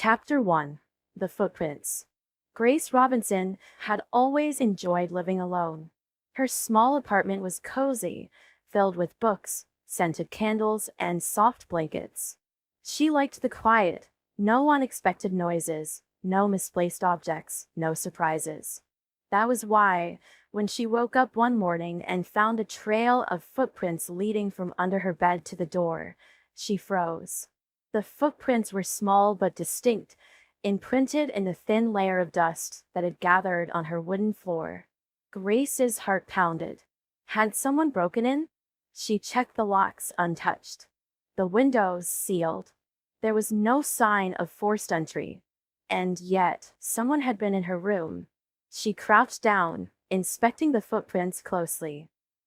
Chapter 1. The Footprints. Grace Robinson had always enjoyed living alone. Her small apartment was cozy, filled with books, scented candles, and soft blankets. She liked the quiet, no unexpected noises, no misplaced objects, no surprises. That was why, when she woke up one morning and found a trail of footprints leading from under her bed to the door, she froze. The footprints were small but distinct, imprinted in the thin layer of dust that had gathered on her wooden floor. Grace's heart pounded. Had someone broken in? She checked the locks untouched. The windows sealed. There was no sign of forced entry. And yet, someone had been in her room. She crouched down, inspecting the footprints closely.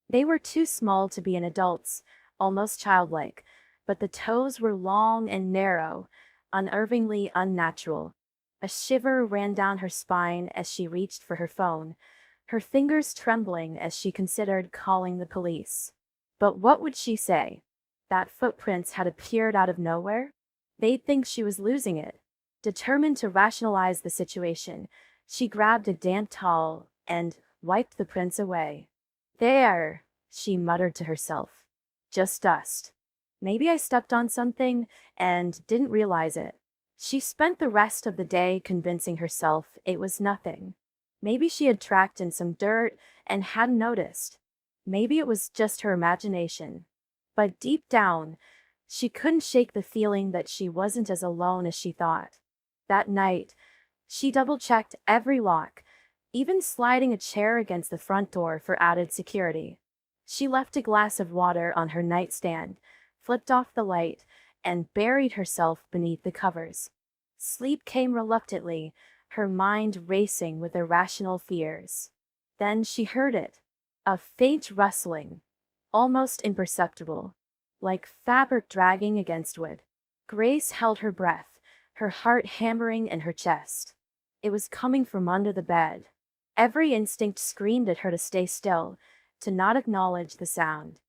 They were too small to be an adult's, almost childlike, but the toes were long and narrow, unnervingly unnatural. A shiver ran down her spine as she reached for her phone, her fingers trembling as she considered calling the police. But what would she say? That footprints had appeared out of nowhere? They'd think she was losing it. Determined to rationalize the situation, she grabbed a damp towel and wiped the prints away. There, she muttered to herself. Just dust. Maybe I stepped on something and didn't realize it. She spent the rest of the day convincing herself it was nothing. Maybe she had tracked in some dirt and hadn't noticed. Maybe it was just her imagination. But deep down, she couldn't shake the feeling that she wasn't as alone as she thought. That night, she double-checked every lock, even sliding a chair against the front door for added security. She left a glass of water on her nightstand, flipped off the light, and buried herself beneath the covers. Sleep came reluctantly, her mind racing with irrational fears. Then she heard it, a faint rustling, almost imperceptible, like fabric dragging against wood. Grace held her breath, her heart hammering in her chest. It was coming from under the bed. Every instinct screamed at her to stay still, to not acknowledge the sound.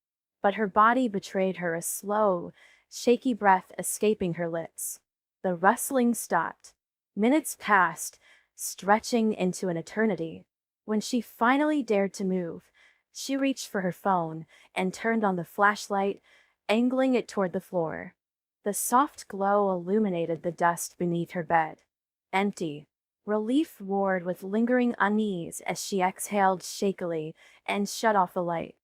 But her body betrayed her, a slow, shaky breath escaping her lips. The rustling stopped. Minutes passed, stretching into an eternity. When she finally dared to move, she reached for her phone and turned on the flashlight, angling it toward the floor. The soft glow illuminated the dust beneath her bed. Empty. Relief warred with lingering unease as she exhaled shakily and shut off the light.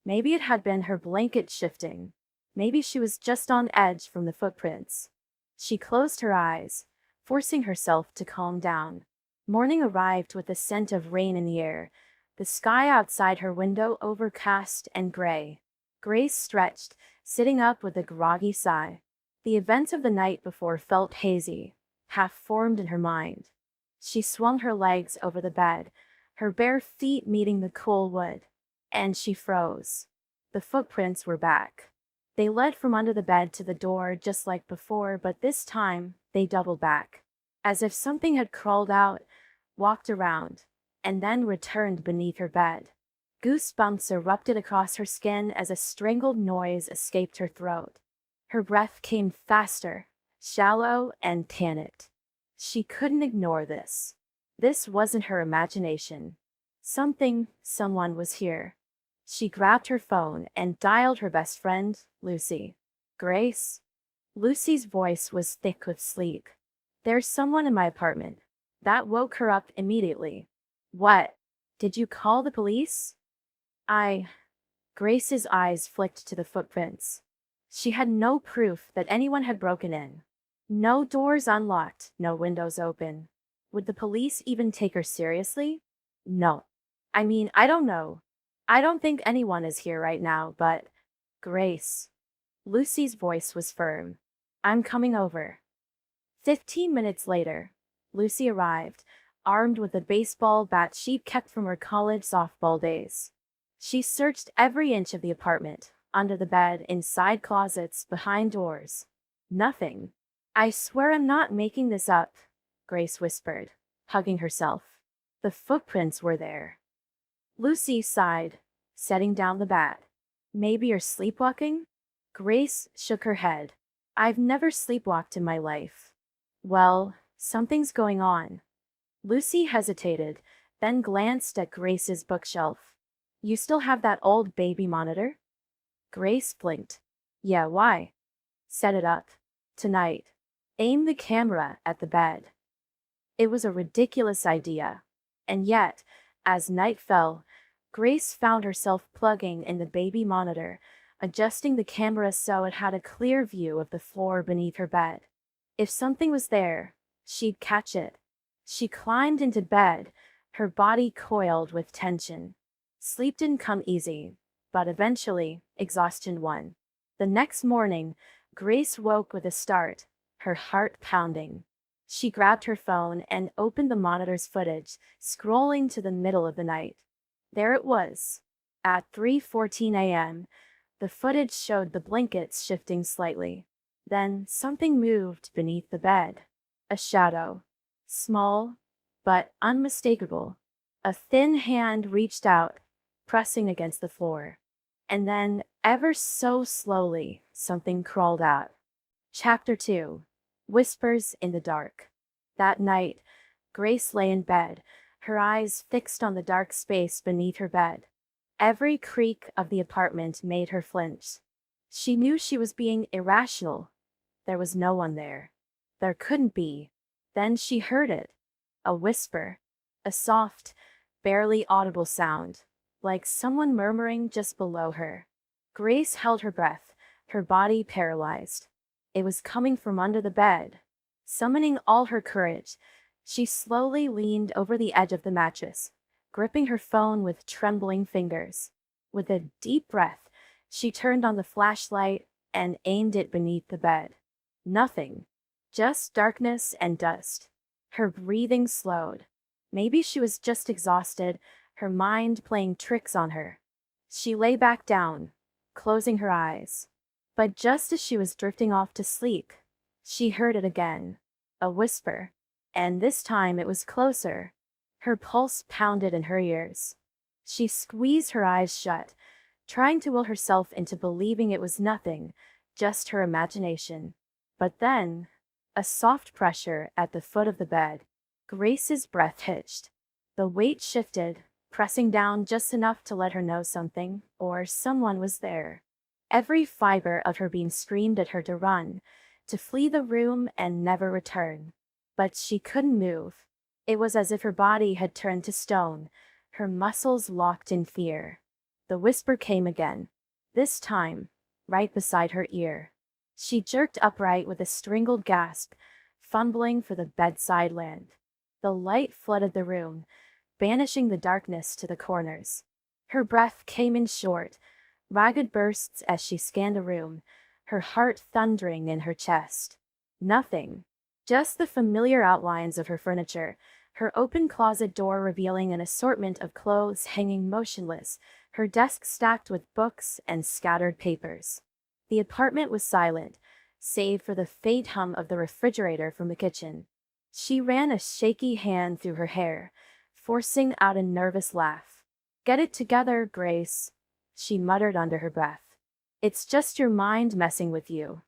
Maybe it had been her blanket shifting. Maybe she was just on edge from the footprints. She closed her eyes, forcing herself to calm down. Morning arrived with the scent of rain in the air, the sky outside her window overcast and gray. Grace stretched, sitting up with a groggy sigh. The events of the night before felt hazy, half-formed in her mind. She swung her legs over the bed, her bare feet meeting the cool wood. And she froze. The footprints were back. They led from under the bed to the door just like before, but this time they doubled back. As if something had crawled out, walked around, and then returned beneath her bed. Goosebumps erupted across her skin as a strangled noise escaped her throat. Her breath came faster, shallow, and panicked. She couldn't ignore this. This wasn't her imagination. Someone was here. She grabbed her phone and dialed her best friend, Lucy. Grace? Lucy's voice was thick with sleep. There's someone in my apartment. That woke her up immediately. What? Did you call the police? I... Grace's eyes flicked to the footprints. She had no proof that anyone had broken in. No doors unlocked, no windows open. Would the police even take her seriously? No. I don't know. I don't think anyone is here right now, but... Grace. Lucy's voice was firm. I'm coming over. 15 minutes later, Lucy arrived, armed with a baseball bat she'd kept from her college softball days. She searched every inch of the apartment, under the bed, inside closets, behind doors. Nothing. I swear I'm not making this up, Grace whispered, hugging herself. The footprints were there. Lucy sighed, setting down the bat. Maybe you're sleepwalking? Grace shook her head. I've never sleepwalked in my life. Well, something's going on. Lucy hesitated, then glanced at Grace's bookshelf. You still have that old baby monitor? Grace blinked. Yeah, why? Set it up. Tonight. Aim the camera at the bed. It was a ridiculous idea. And yet, as night fell, Grace found herself plugging in the baby monitor, adjusting the camera so it had a clear view of the floor beneath her bed. If something was there, she'd catch it. She climbed into bed, her body coiled with tension. Sleep didn't come easy, but eventually, exhaustion won. The next morning, Grace woke with a start, her heart pounding. She grabbed her phone and opened the monitor's footage, scrolling to the middle of the night. There it was. At 3:14 a.m., the footage showed the blankets shifting slightly. Then something moved beneath the bed. A shadow. Small, but unmistakable. A thin hand reached out, pressing against the floor. And then, ever so slowly, something crawled out. Chapter 2. Whispers in the Dark. That night, Grace lay in bed, her eyes fixed on the dark space beneath her bed. Every creak of the apartment made her flinch. She knew she was being irrational. There was no one there. There couldn't be. Then she heard it. A whisper. A soft, barely audible sound, like someone murmuring just below her. Grace held her breath, her body paralyzed. It was coming from under the bed. Summoning all her courage, she slowly leaned over the edge of the mattress, gripping her phone with trembling fingers. With a deep breath, she turned on the flashlight and aimed it beneath the bed. Nothing. Just darkness and dust. Her breathing slowed. Maybe she was just exhausted, her mind playing tricks on her. She lay back down, closing her eyes. But just as she was drifting off to sleep, she heard it again. A whisper. And this time it was closer. Her pulse pounded in her ears. She squeezed her eyes shut, trying to will herself into believing it was nothing, just her imagination. But then, a soft pressure at the foot of the bed. Grace's breath hitched. The weight shifted, pressing down just enough to let her know something, or someone was there. Every fiber of her being screamed at her to run, to flee the room and never return. But she couldn't move. It was as if her body had turned to stone, her muscles locked in fear. The whisper came again, this time, right beside her ear. She jerked upright with a strangled gasp, fumbling for the bedside lamp. The light flooded the room, banishing the darkness to the corners. Her breath came in short, ragged bursts as she scanned the room, her heart thundering in her chest. Nothing. Just the familiar outlines of her furniture, her open closet door revealing an assortment of clothes hanging motionless, her desk stacked with books and scattered papers. The apartment was silent, save for the faint hum of the refrigerator from the kitchen. She ran a shaky hand through her hair, forcing out a nervous laugh. Get it together, Grace, she muttered under her breath. It's just your mind messing with you.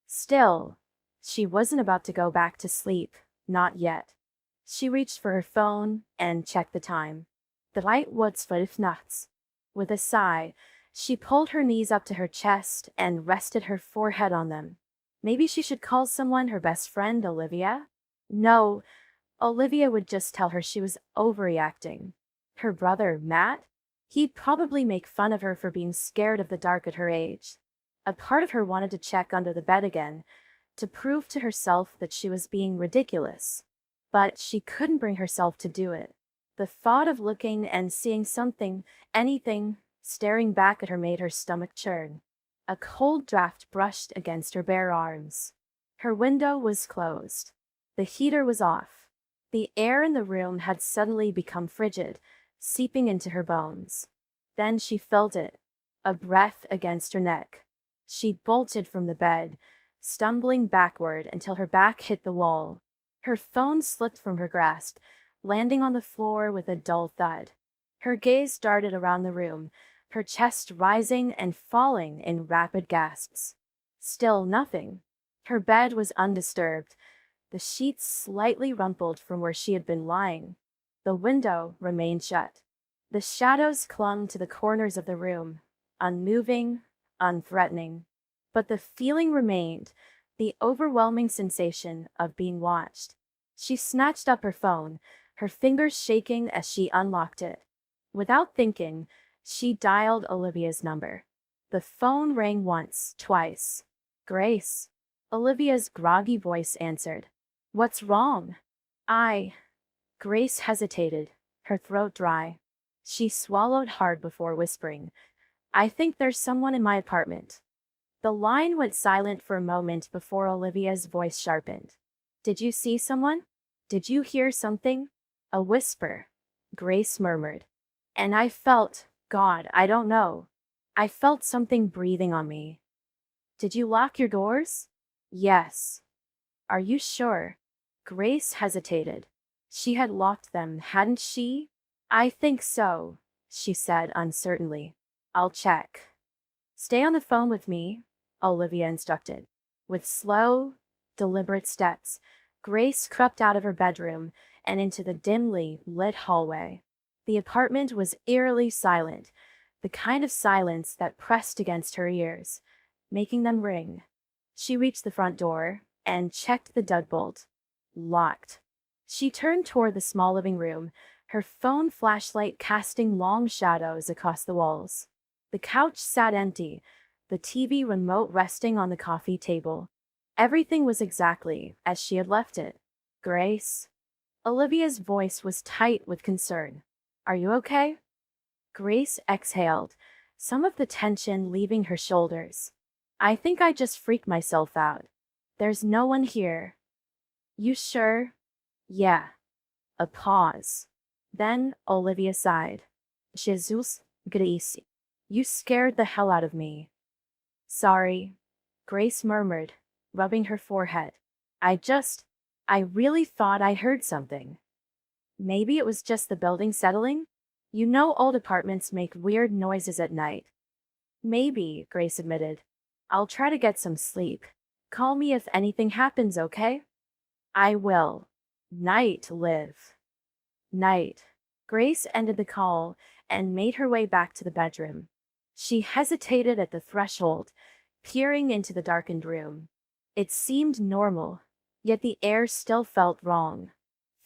Still, she wasn't about to go back to sleep, not yet. She reached for her phone and checked the time. The light was 5 nuts. With a sigh, she pulled her knees up to her chest and rested her forehead on them. Maybe she should call someone, her best friend, Olivia? No, Olivia would just tell her she was overreacting. Her brother, Matt? He'd probably make fun of her for being scared of the dark at her age. A part of her wanted to check under the bed again, to prove to herself that she was being ridiculous. But she couldn't bring herself to do it. The thought of looking and seeing something, anything, staring back at her made her stomach churn. A cold draft brushed against her bare arms. Her window was closed. The heater was off. The air in the room had suddenly become frigid, seeping into her bones. Then she felt it, a breath against her neck. She bolted from the bed, stumbling backward until her back hit the wall. Her phone slipped from her grasp, landing on the floor with a dull thud. Her gaze darted around the room, her chest rising and falling in rapid gasps. Still nothing. Her bed was undisturbed, the sheets slightly rumpled from where she had been lying. The window remained shut. The shadows clung to the corners of the room, unmoving, unthreatening. But the feeling remained, the overwhelming sensation of being watched. She snatched up her phone, her fingers shaking as she unlocked it. Without thinking, she dialed Olivia's number. The phone rang once, twice. Grace. Olivia's groggy voice answered. What's wrong? I. Grace hesitated, her throat dry. She swallowed hard before whispering, I think there's someone in my apartment. The line went silent for a moment before Olivia's voice sharpened. Did you see someone? Did you hear something? A whisper. Grace murmured. And I felt, God, I don't know. I felt something breathing on me. Did you lock your doors? Yes. Are you sure? Grace hesitated. She had locked them, hadn't she? I think so, she said uncertainly. I'll check. Stay on the phone with me, Olivia instructed. With slow, deliberate steps, Grace crept out of her bedroom and into the dimly lit hallway. The apartment was eerily silent, the kind of silence that pressed against her ears, making them ring. She reached the front door and checked the deadbolt. Locked. She turned toward the small living room, her phone flashlight casting long shadows across the walls. The couch sat empty, the TV remote resting on the coffee table. Everything was exactly as she had left it. Grace? Olivia's voice was tight with concern. Are you okay? Grace exhaled, some of the tension leaving her shoulders. I think I just freaked myself out. There's no one here. You sure? Yeah. A pause. Then Olivia sighed. Jesus, Grace. You scared the hell out of me. Sorry, Grace murmured, rubbing her forehead. I really thought I heard something. Maybe it was just the building settling? You know old apartments make weird noises at night. Maybe, Grace admitted. I'll try to get some sleep. Call me if anything happens, okay? I will. Night, Liv. Night. Grace ended the call and made her way back to the bedroom. She hesitated at the threshold, peering into the darkened room. It seemed normal, yet the air still felt wrong.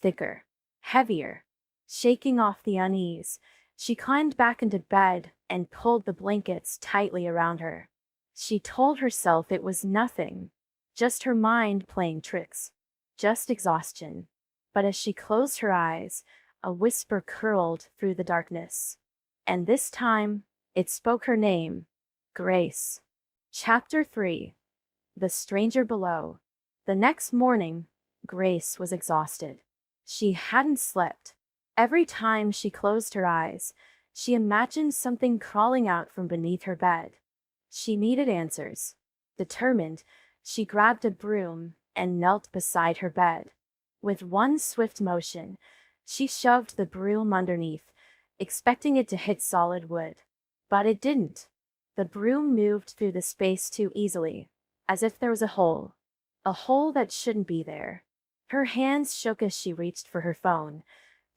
Thicker, heavier. Shaking off the unease, she climbed back into bed and pulled the blankets tightly around her. She told herself it was nothing, just her mind playing tricks, just exhaustion. But as she closed her eyes, a whisper curled through the darkness. And this time, it spoke her name, Grace. Chapter 3. The Stranger Below. The next morning, Grace was exhausted. She hadn't slept. Every time she closed her eyes, she imagined something crawling out from beneath her bed. She needed answers. Determined, she grabbed a broom and knelt beside her bed. With one swift motion, she shoved the broom underneath, expecting it to hit solid wood. But it didn't. The broom moved through the space too easily, as if there was a hole that shouldn't be there. Her hands shook as she reached for her phone,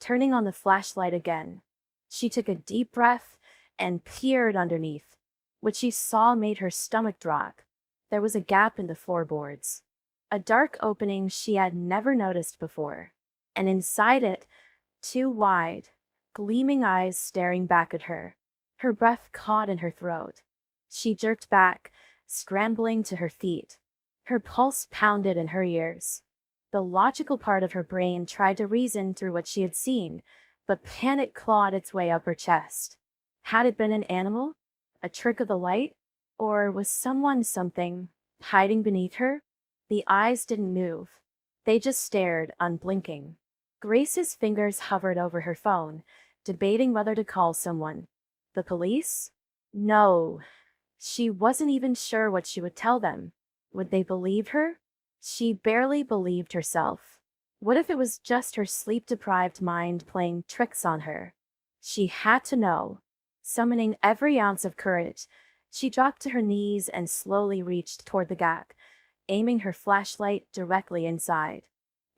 turning on the flashlight again. She took a deep breath and peered underneath. What she saw made her stomach drop. There was a gap in the floorboards, a dark opening she had never noticed before, and inside it, two wide, gleaming eyes staring back at her. Her breath caught in her throat. She jerked back, scrambling to her feet. Her pulse pounded in her ears. The logical part of her brain tried to reason through what she had seen, but panic clawed its way up her chest. Had it been an animal? A trick of the light? Or was something, hiding beneath her? The eyes didn't move. They just stared, unblinking. Grace's fingers hovered over her phone, debating whether to call someone. The police? No. She wasn't even sure what she would tell them. Would they believe her? She barely believed herself. What if it was just her sleep-deprived mind playing tricks on her? She had to know. Summoning every ounce of courage, she dropped to her knees and slowly reached toward the gap, aiming her flashlight directly inside.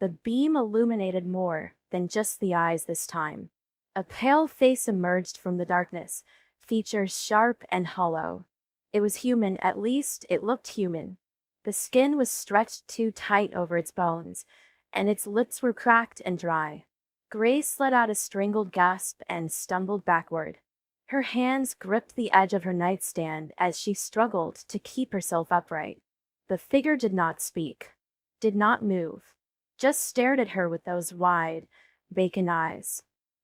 The beam illuminated more than just the eyes this time. A pale face emerged from the darkness, features sharp and hollow. It was human, at least it looked human. The skin was stretched too tight over its bones, and its lips were cracked and dry. Grace let out a strangled gasp and stumbled backward. Her hands gripped the edge of her nightstand as she struggled to keep herself upright. The figure did not speak, did not move, just stared at her with those wide, vacant eyes.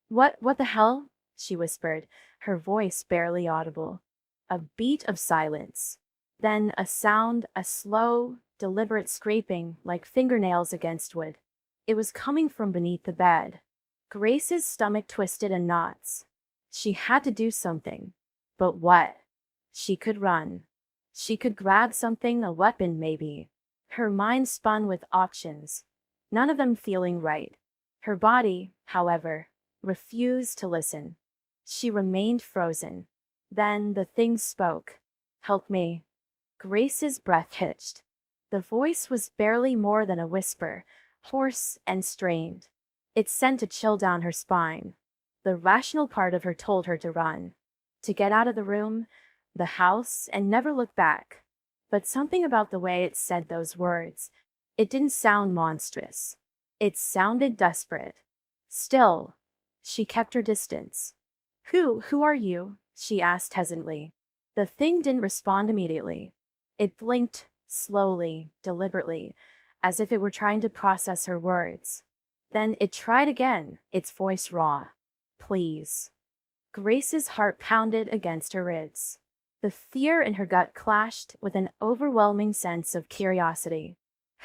What the hell? She whispered, her voice barely audible. A beat of silence. Then a sound, a slow, deliberate scraping like fingernails against wood. It was coming from beneath the bed. Grace's stomach twisted in knots. She had to do something. But what? She could run. She could grab something, a weapon maybe. Her mind spun with options, none of them feeling right. Her body, however, refused to listen. She remained frozen. Then the thing spoke. Help me. Grace's breath hitched. The voice was barely more than a whisper, hoarse and strained. It sent a chill down her spine. The rational part of her told her to run, to get out of the room, the house, and never look back. But something about the way it said those words, it didn't sound monstrous. It sounded desperate. Still, she kept her distance. Who are you? She asked hesitantly. The thing didn't respond immediately. It blinked, slowly, deliberately, as if it were trying to process her words. Then it tried again, its voice raw. Please. Grace's heart pounded against her ribs. The fear in her gut clashed with an overwhelming sense of curiosity.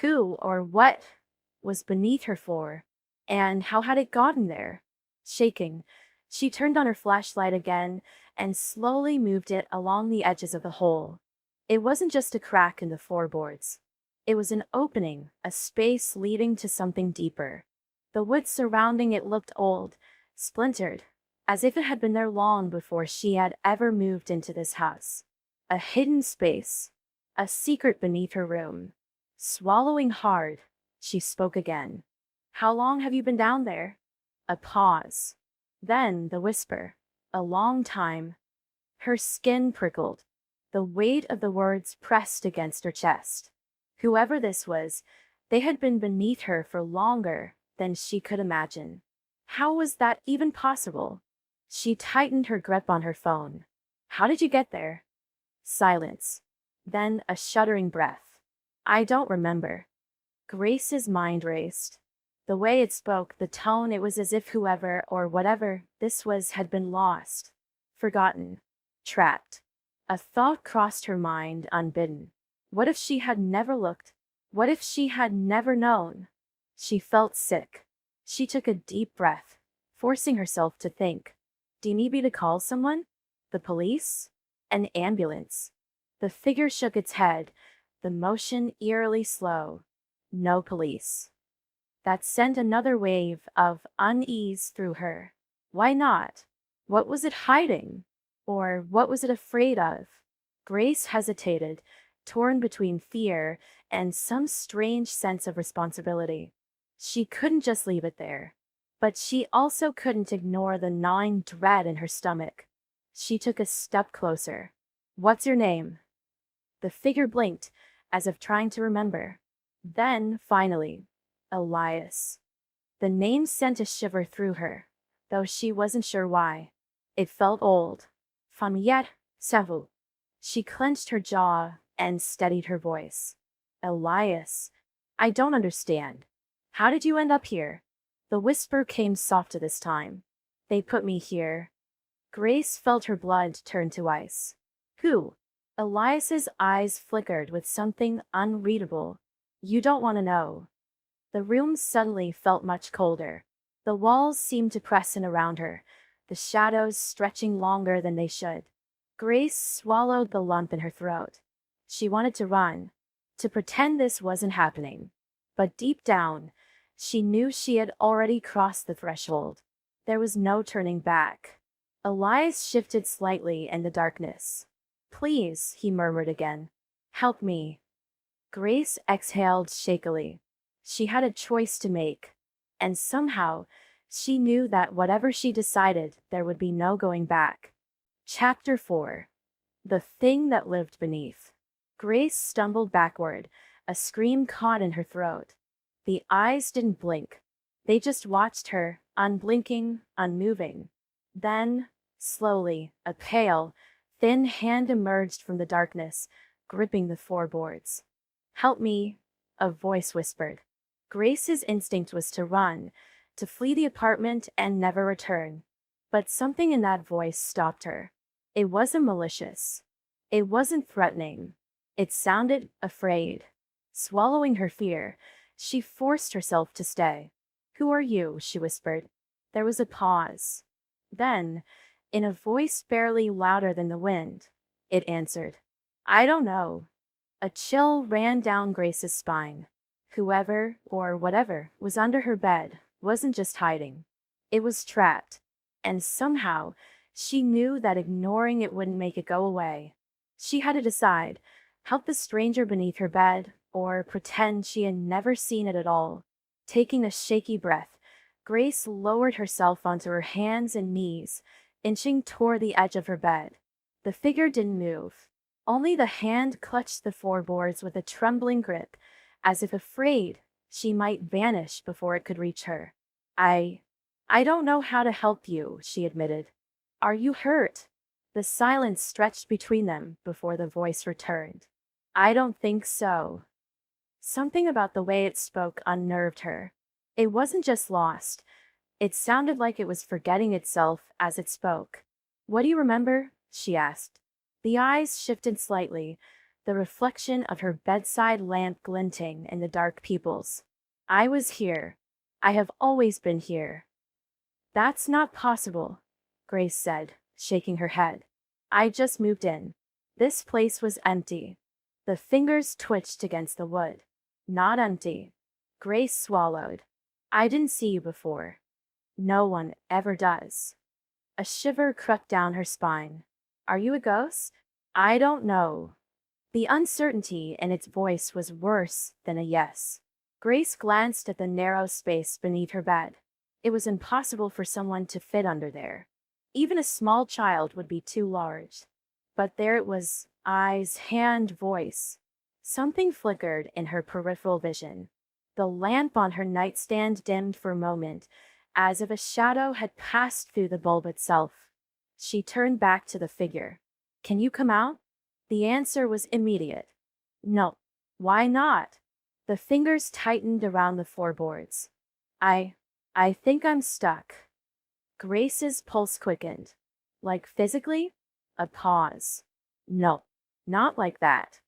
Who or what was beneath her floor? And how had it gotten there? Shaking, she turned on her flashlight again and slowly moved it along the edges of the hole. It wasn't just a crack in the floorboards. It was an opening, a space leading to something deeper. The wood surrounding it looked old, splintered, as if it had been there long before she had ever moved into this house. A hidden space, a secret beneath her room. Swallowing hard, she spoke again. How long have you been down there? A pause. Then the whisper. A long time. Her skin prickled. The weight of the words pressed against her chest. Whoever this was, they had been beneath her for longer than she could imagine. How was that even possible? She tightened her grip on her phone. How did you get there? Silence. Then a shuddering breath. I don't remember. Grace's mind raced. The way it spoke, the tone, it was as if whoever or whatever this was had been lost, forgotten, trapped. A thought crossed her mind unbidden. What if she had never looked? What if she had never known? She felt sick. She took a deep breath, forcing herself to think. Do you need me to call someone? The police? An ambulance? The figure shook its head, the motion eerily slow. No police. That sent another wave of unease through her. Why not? What was it hiding? Or what was it afraid of? Grace hesitated, torn between fear and some strange sense of responsibility. She couldn't just leave it there. But she also couldn't ignore the gnawing dread in her stomach. She took a step closer. What's your name? The figure blinked, as if trying to remember. Then, finally, Elias. The name sent a shiver through her, though she wasn't sure why. It felt old. Familier, savou. She clenched her jaw and steadied her voice. Elias, I don't understand. How did you end up here? The whisper came softer this time. They put me here. Grace felt her blood turn to ice. Who? Elias's eyes flickered with something unreadable. You don't want to know. The room suddenly felt much colder. The walls seemed to press in around her, the shadows stretching longer than they should. Grace swallowed the lump in her throat. She wanted to run, to pretend this wasn't happening. But deep down, she knew she had already crossed the threshold. There was no turning back. Elias shifted slightly in the darkness. Please, he murmured again. Help me. Grace exhaled shakily. She had a choice to make, and somehow, she knew that whatever she decided, there would be no going back. Chapter 4. The Thing That Lived Beneath. Grace stumbled backward, a scream caught in her throat. The eyes didn't blink. They just watched her, unblinking, unmoving. Then, slowly, a pale, thin hand emerged from the darkness, gripping the floorboards. "Help me," a voice whispered. Grace's instinct was to run, to flee the apartment and never return. But something in that voice stopped her. It wasn't malicious. It wasn't threatening. It sounded afraid. Swallowing her fear, she forced herself to stay. "Who are you?" she whispered. There was a pause. Then, in a voice barely louder than the wind, it answered, "I don't know." A chill ran down Grace's spine. Whoever, or whatever, was under her bed wasn't just hiding. It was trapped. And somehow, she knew that ignoring it wouldn't make it go away. She had to decide, help the stranger beneath her bed, or pretend she had never seen it at all. Taking a shaky breath, Grace lowered herself onto her hands and knees, inching toward the edge of her bed. The figure didn't move. Only the hand clutched the floorboards with a trembling grip, as if afraid she might vanish before it could reach her. I I don't know how to help you," she admitted. "Are you hurt?" The silence stretched between them before the voice returned. "I don't think so." Something about the way it spoke unnerved her. It wasn't just lost. It sounded like it was forgetting itself as it spoke. "What do you remember?" she asked. The eyes shifted slightly, the reflection of her bedside lamp glinting in the dark pupils. "I was here. I have always been here." "That's not possible," Grace said, shaking her head. "I just moved in. This place was empty." The fingers twitched against the wood. "Not empty." Grace swallowed. "I didn't see you before." "No one ever does." A shiver crept down her spine. "Are you a ghost?" "I don't know." The uncertainty in its voice was worse than a yes. Grace glanced at the narrow space beneath her bed. It was impossible for someone to fit under there. Even a small child would be too large. But there it was, eyes, hand, voice. Something flickered in her peripheral vision. The lamp on her nightstand dimmed for a moment, as if a shadow had passed through the bulb itself. She turned back to the figure. "Can you come out?" The answer was immediate. "No." "Why not?" The fingers tightened around the floorboards. I I think I'm stuck." Grace's pulse quickened. "Like physically?" A pause. "No, not like that."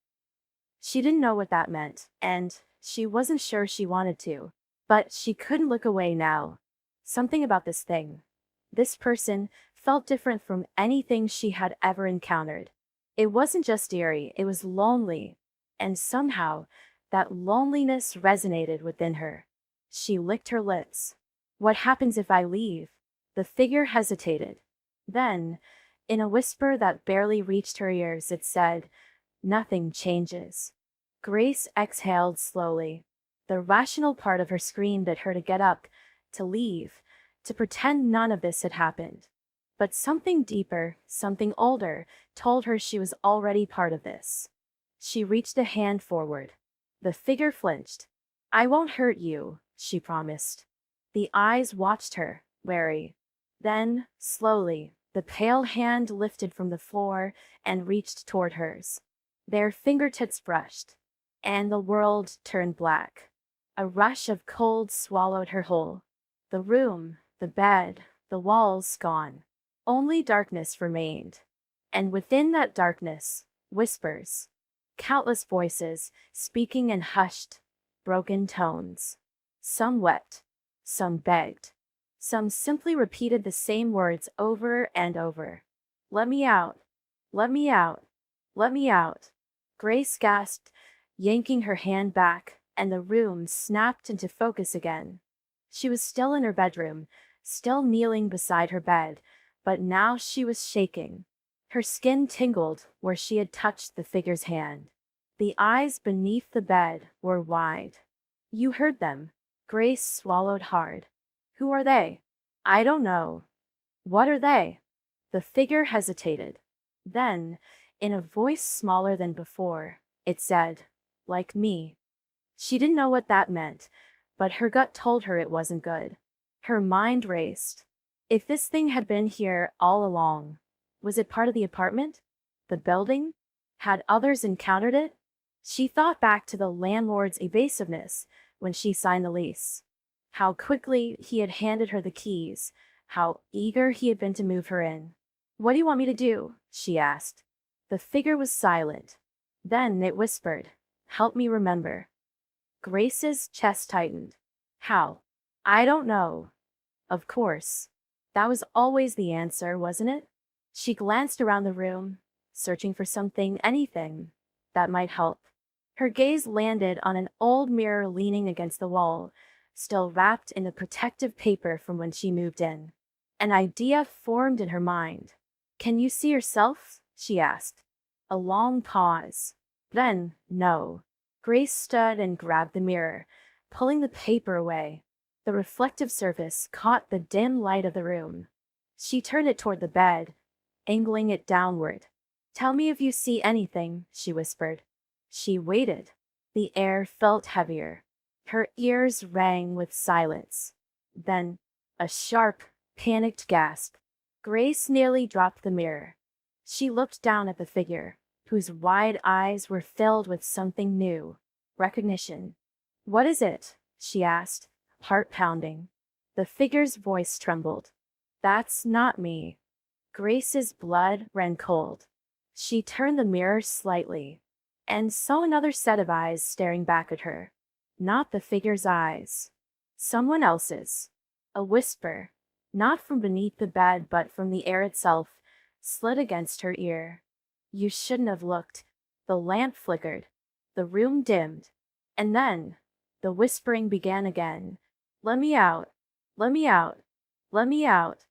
She didn't know what that meant, and she wasn't sure she wanted to. But she couldn't look away now. Something about this thing, this person, felt different from anything she had ever encountered. It wasn't just eerie, it was lonely. And somehow, that loneliness resonated within her. She licked her lips. "What happens if I leave?" The figure hesitated. Then, in a whisper that barely reached her ears, it said, "Nothing changes." Grace exhaled slowly. The rational part of her screamed at her to get up, to leave, to pretend none of this had happened. But something deeper, something older, told her she was already part of this. She reached a hand forward. The figure flinched. "I won't hurt you," she promised. The eyes watched her, wary. Then, slowly, the pale hand lifted from the floor and reached toward hers. Their fingertips brushed, and the world turned black. A rush of cold swallowed her whole. The room, the bed, the walls gone. Only darkness remained. And within that darkness, whispers. Countless voices, speaking in hushed, broken tones. Some wept. Some begged. Some simply repeated the same words over and over. "Let me out. Let me out. Let me out." Grace gasped, yanking her hand back, and the room snapped into focus again. She was still in her bedroom, still kneeling beside her bed, but now she was shaking. Her skin tingled where she had touched the figure's hand. The eyes beneath the bed were wide. You heard them. Grace swallowed hard. Who are they? I don't know. What are they? The figure hesitated. Then, in a voice smaller than before, it said, like me. She didn't know what that meant, but her gut told her it wasn't good. Her mind raced. If this thing had been here all along, was it part of the apartment? The building? Had others encountered it? She thought back to the landlord's evasiveness when she signed the lease. How quickly he had handed her the keys, how eager he had been to move her in. What do you want me to do? She asked. The figure was silent. Then it whispered, help me remember. Grace's chest tightened. How? I don't know. Of course. That was always the answer, wasn't it? She glanced around the room, searching for something, anything, that might help. Her gaze landed on an old mirror leaning against the wall, still wrapped in the protective paper from when she moved in. An idea formed in her mind. Can you see yourself? She asked. A long pause. Then, no. Grace stood and grabbed the mirror, pulling the paper away. The reflective surface caught the dim light of the room. She turned it toward the bed, angling it downward. Tell me if you see anything, she whispered. She waited. The air felt heavier. Her ears rang with silence. Then, a sharp, panicked gasp. Grace nearly dropped the mirror. She looked down at the figure, whose wide eyes were filled with something new. Recognition. What is it? She asked, heart pounding. The figure's voice trembled. That's not me. Grace's blood ran cold. She turned the mirror slightly, and saw another set of eyes staring back at her. Not the figure's eyes. Someone else's. A whisper, not from beneath the bed but from the air itself, slid against her ear. You shouldn't have looked. The lamp flickered. The room dimmed. And then, the whispering began again. Let me out. Let me out. Let me out.